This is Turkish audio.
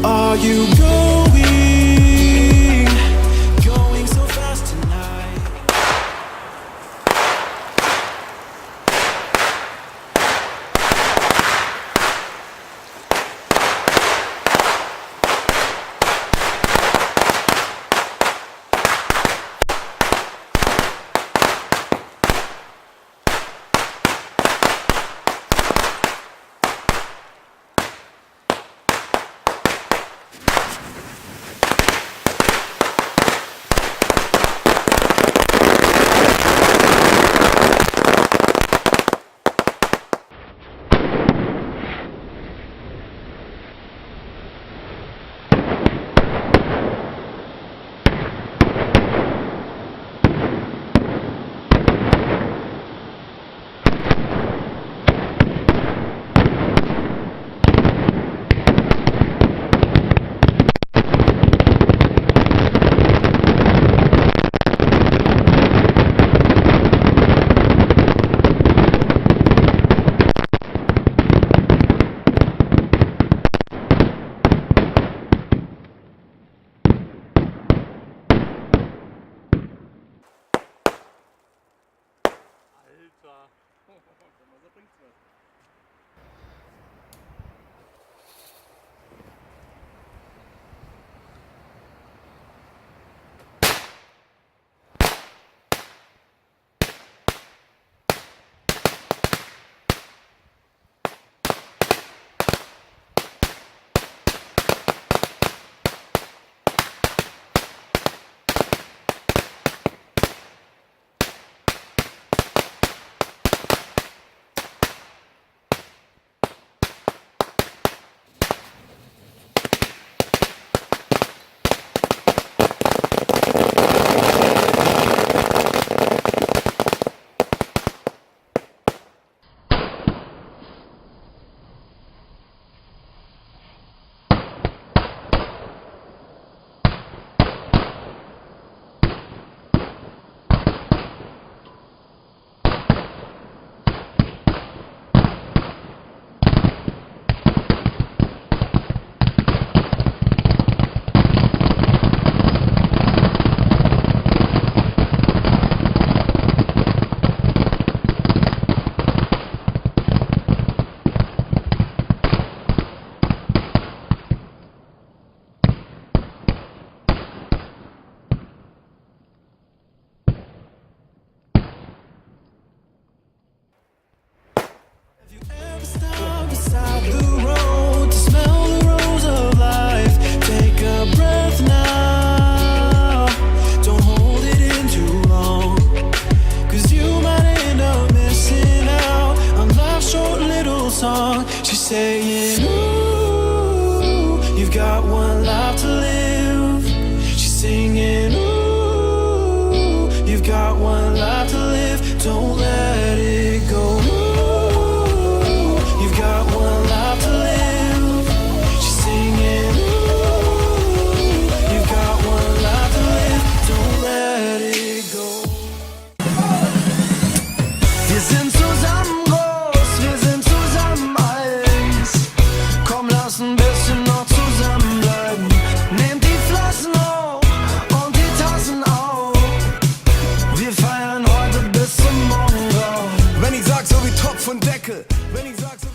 Are you going so fast tonight? She's saying, ooh, you've got one life to live. She's singing, ooh, you've got one life to live. Don't let it go. Ooh, you've got one life to live. She's singing, ooh, you've got one life to live. Don't let it go. Wir sind zusammen groß, wir sind zusammen eins. Komm, lass ein bisschen noch zusammenbleiben. Nehmt die Flaschen hoch und die Tassen auf. Wir feiern heute bis zum Morgengrauen. Wenn ich sag, so wie Topf und Deckel. Wenn ich sag, so